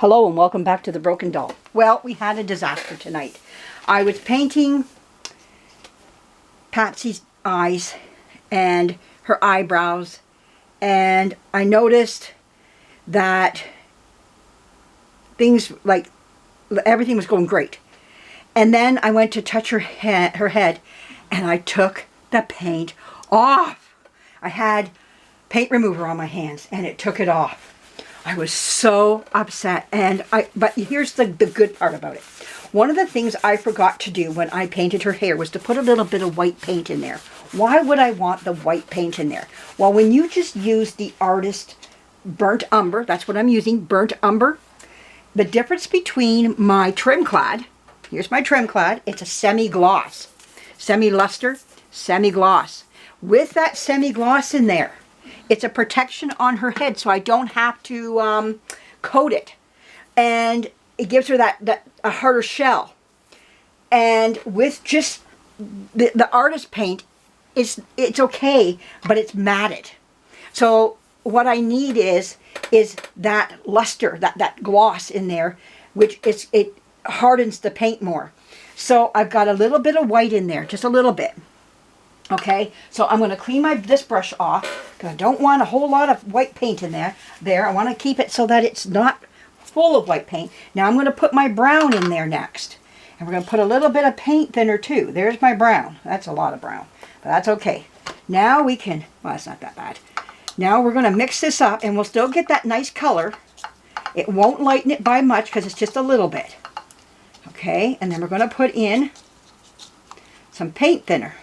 Hello and welcome back to The Broken Doll. Well, we had a disaster tonight. I was painting Patsy's eyes and her eyebrows, and I noticed that things like everything was going great. And then I went to touch her head and I took the paint off. I had paint remover on my hands and it took it off. I was so upset, but here's the good part about it. One of the things I forgot to do when I painted her hair was to put a little bit of white paint in there. Why would I want the white paint in there? Well, when you just use the Artist Burnt Umber, that's what I'm using, Burnt Umber. The difference between my Trim Clad, here's my Trim Clad, it's a semi-gloss, semi-luster, semi-gloss. With that semi-gloss in there, it's a protection on her head so I don't have to coat it. And it gives her a harder shell. And with just the artist paint, it's okay, but it's matted. So what I need is that luster, that gloss in there, which it hardens the paint more. So I've got a little bit of white in there, just a little bit. Okay, so I'm going to clean this brush off because I don't want a whole lot of white paint in there. I want to keep it so that it's not full of white paint. Now I'm going to put my brown in there next. And we're going to put a little bit of paint thinner too. There's my brown. That's a lot of brown, but that's okay. Now we can, well, it's not that bad. Now we're going to mix this up and we'll still get that nice color. It won't lighten it by much because it's just a little bit. Okay, and then we're going to put in some paint thinner.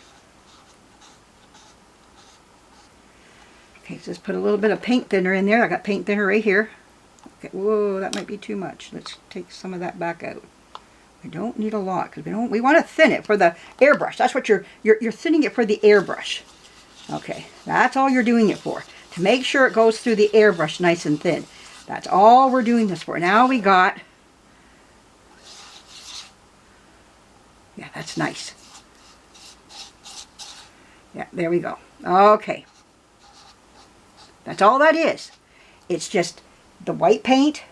Okay, so just put a little bit of paint thinner in there. I got paint thinner right here. Okay, whoa, that might be too much. Let's take some of that back out. We don't need a lot because we want to thin it for the airbrush. That's what you're thinning it for, the airbrush. Okay, that's all you're doing it for. To make sure it goes through the airbrush nice and thin. That's all we're doing this for. Now we got, yeah, that's nice. Yeah, there we go. Okay. That's all that is. It's just the white paint.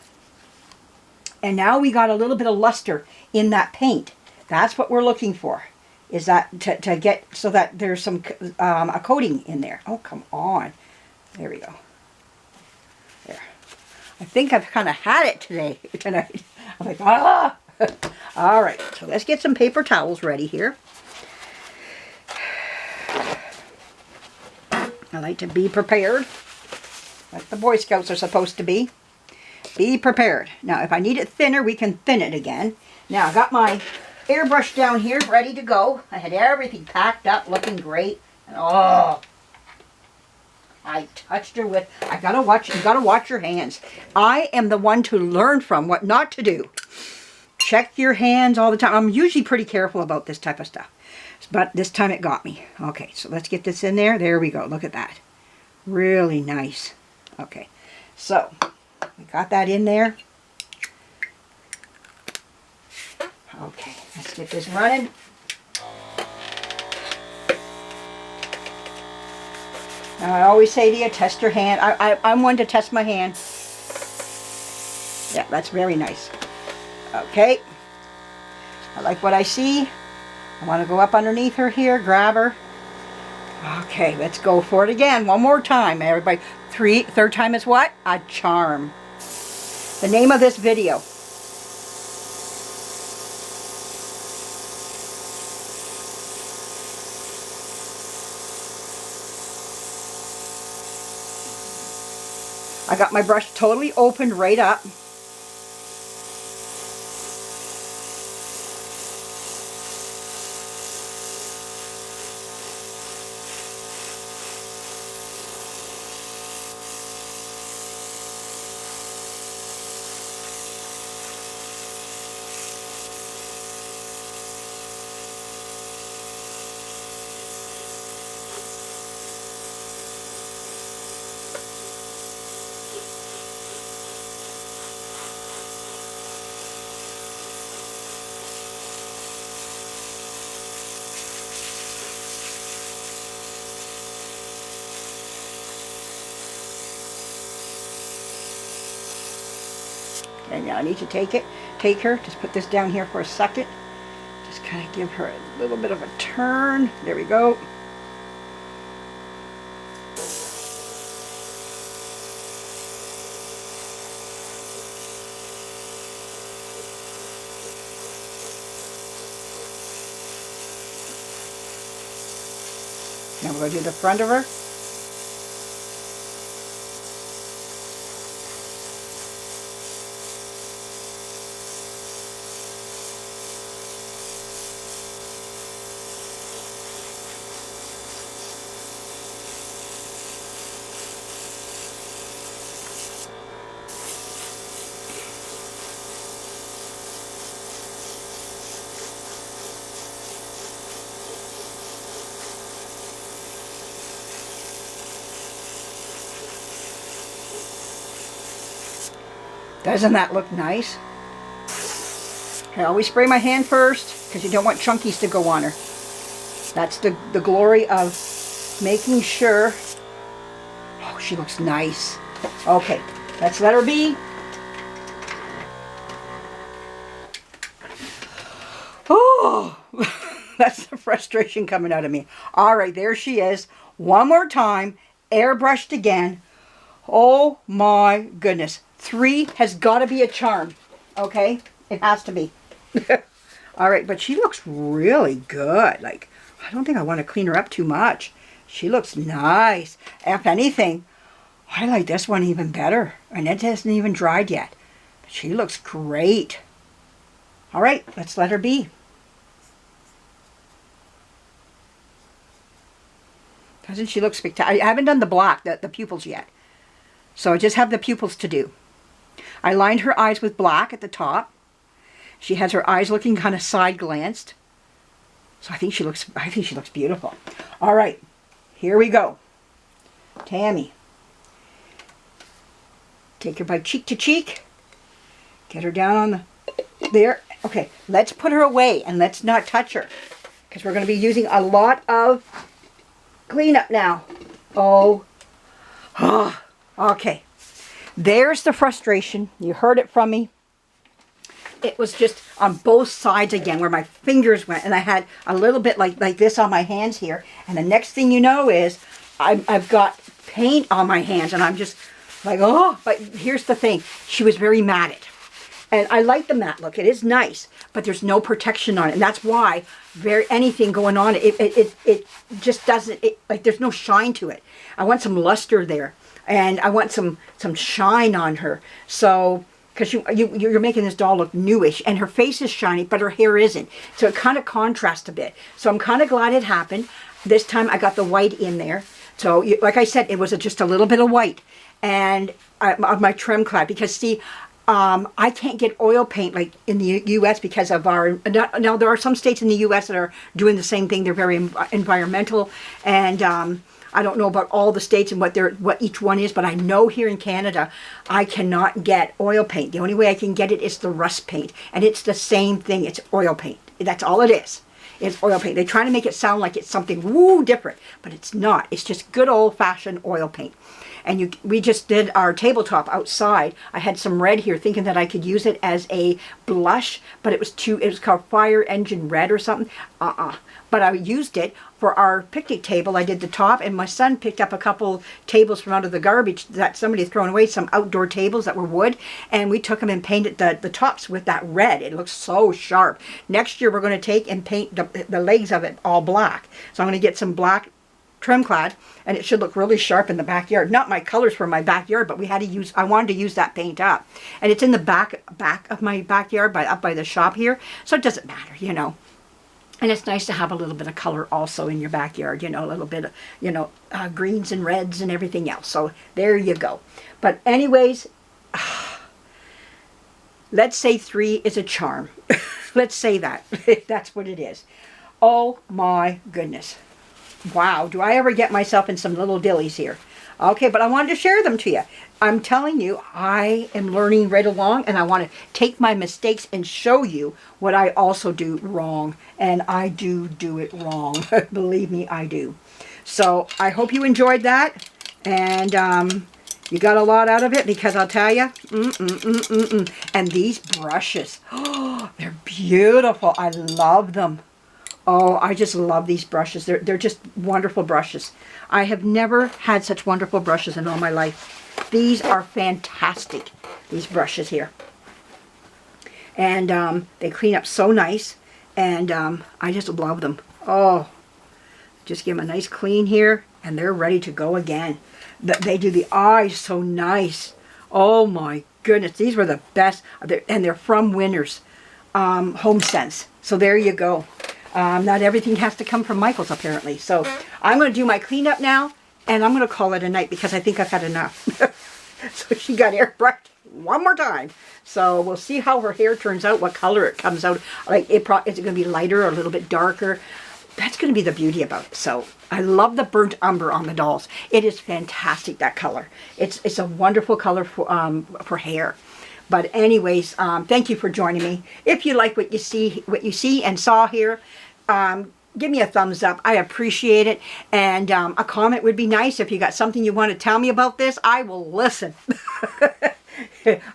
And now we got a little bit of luster in that paint. That's what we're looking for. Is that to get so that there's some a coating in there. Oh, come on. There we go. There. I think I've kind of had it tonight. I'm like, ah. All right. So let's get some paper towels ready here. I like to be prepared. Like the Boy Scouts are supposed to be. Be prepared. Now, if I need it thinner, we can thin it again. Now, I got my airbrush down here ready to go. I had everything packed up, looking great. And oh, I touched her with, you gotta watch your hands. I am the one to learn from what not to do. Check your hands all the time. I'm usually pretty careful about this type of stuff. But this time it got me. Okay, so let's get this in there. There we go. Look at that. Really nice. Okay, so we got that in there. Okay, let's get this running. Now I always say to you, test your hand. I'm one to test my hand. Yeah, that's very nice. Okay, I like what I see. I want to go up underneath her here, grab her. Okay, let's go for it again. One more time, everybody. Third time is what? A charm. The name of this video. I got my brush totally opened right up. And now I need to take her, just put this down here for a second. Just kind of give her a little bit of a turn. There we go. Now we're going to do the front of her. Doesn't that look nice? I always spray my hand first because you don't want chunkies to go on her. That's the glory of making sure. Oh, she looks nice. Okay, let's let her be. Oh, that's the frustration coming out of me. All right, there she is. One more time, airbrushed again. Oh my goodness. 3 has got to be a charm. Okay? It has to be. Alright, but she looks really good. Like, I don't think I want to clean her up too much. She looks nice. If anything, I like this one even better. And it hasn't even dried yet. But she looks great. Alright, let's let her be. Doesn't she look spectacular? I haven't done the black, the pupils yet. So I just have the pupils to do. I lined her eyes with black at the top. She has her eyes looking kind of side glanced. So I think she looks beautiful. All right, here we go. Tammy. Take her by cheek to cheek. Get her down on the, there. Okay, let's put her away and let's not touch her. Because we're going to be using a lot of cleanup now. Oh, okay. There's the frustration. You heard it from me. It was just on both sides again where my fingers went. And I had a little bit like this on my hands here. And the next thing you know is I've got paint on my hands. And I'm just like, oh. But here's the thing. She was very matted. And I like the matte look. It is nice. But there's no protection on it. And that's why anything going on, it just doesn't, like there's no shine to it. I want some luster there. And I want some shine on her. So, because you're making this doll look newish. And her face is shiny, but her hair isn't. So it kind of contrasts a bit. So I'm kind of glad it happened. This time I got the white in there. So, like I said, it was just a little bit of white. And of my trim clad. Because, see, I can't get oil paint like in the U.S. because of our... Now, there are some states in the U.S. that are doing the same thing. They're very environmental. And... I don't know about all the states and what each one is, but I know here in Canada, I cannot get oil paint. The only way I can get it is the rust paint. And it's the same thing. It's oil paint. That's all it is. It's oil paint. They're trying to make it sound like it's something woo different, but it's not. It's just good old-fashioned oil paint. And we just did our tabletop outside. I had some red here thinking that I could use it as a blush, but it was called Fire Engine Red or something. But I used it for our picnic table. I did the top, and my son picked up a couple tables from out of the garbage that somebody had thrown away, some outdoor tables that were wood, and we took them and painted the tops with that red. It looks so sharp. Next year we're going to take and paint the legs of it all black. So I'm going to get some black trim clad, and it should look really sharp in the backyard. Not my colors for my backyard, but I wanted to use that paint up. And it's in the back of my backyard, up by the shop here, so it doesn't matter, you know. And it's nice to have a little bit of color also in your backyard, you know, a little bit of, you know, greens and reds and everything else. So there you go. But anyways, let's say 3 is a charm. Let's say that. That's what it is. Oh my goodness. Wow, do I ever get myself in some little dillies here. Okay, but I wanted to share them to you. I'm telling you, I am learning right along, and I want to take my mistakes and show you what I also do wrong. And I do it wrong. Believe me, I do. So I hope you enjoyed that. And You got a lot out of it, because I'll tell you, And these brushes, oh, they're beautiful. I love them. Oh, I just love these brushes. They're just wonderful brushes. I have never had such wonderful brushes in all my life. These are fantastic, these brushes here. And they clean up so nice. And I just love them. Oh, just give them a nice clean here, and they're ready to go again. They do the eyes so nice. Oh my goodness, these were the best. And they're from Winners HomeSense. So there you go. Not everything has to come from Michael's, apparently. So I'm going to do my cleanup now, and I'm going to call it a night, because I think I've had enough. So she got airbrushed one more time. So we'll see how her hair turns out, what color it comes out. Like, is it going to be lighter or a little bit darker? That's going to be the beauty about it. So I love the burnt umber on the dolls. It is fantastic, that color. It's a wonderful color for hair. But anyways, thank you for joining me. If you like what you see and saw here, give me a thumbs up. I appreciate it. And a comment would be nice. If you got something you want to tell me about this, I will listen.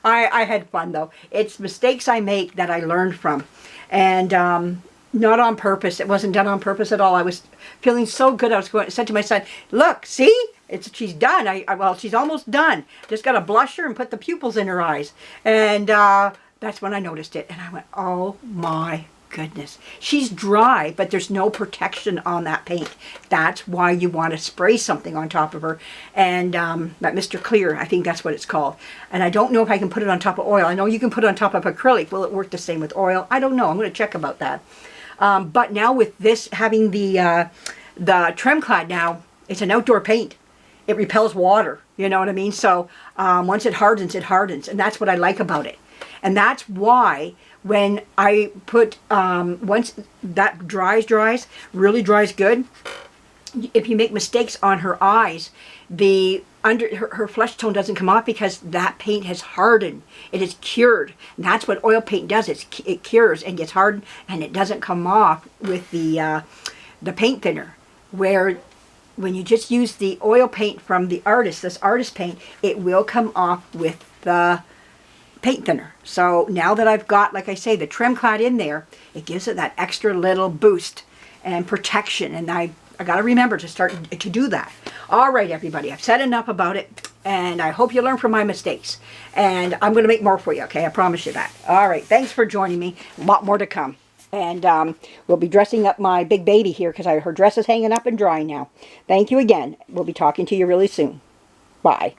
I had fun, though. It's mistakes I make that I learned from. And not on purpose. It wasn't done on purpose at all. I was feeling so good. I said to my son, look, see? She's done. Well, she's almost done. Just got to blush her and put the pupils in her eyes. And that's when I noticed it. And I went, oh my goodness. She's dry, but there's no protection on that paint. That's why you want to spray something on top of her. And that Mr. Clear, I think that's what it's called. And I don't know if I can put it on top of oil. I know you can put it on top of acrylic. Will it work the same with oil? I don't know. I'm going to check about that. But now with this, having the Tremclad now, it's an outdoor paint. It repels water, you know what I mean? So once it hardens, and that's what I like about it. And that's why when I put, once that dries, really dries good, if you make mistakes on her eyes, her flesh tone doesn't come off, because that paint has hardened. It is cured. And that's what oil paint does. It cures and gets hardened, and it doesn't come off with the paint thinner. Where when you just use the oil paint from the artist, this artist paint, it will come off with the paint thinner. So now that I've got, like I say, the Tremclad in there, it gives it that extra little boost and protection. And I got to remember to start to do that. All right, everybody, I've said enough about it, and I hope you learn from my mistakes. And I'm going to make more for you, okay? I promise you that. All right, thanks for joining me. A lot more to come. And we'll be dressing up my big baby here, because her dress is hanging up and drying now. Thank you again. We'll be talking to you really soon. Bye.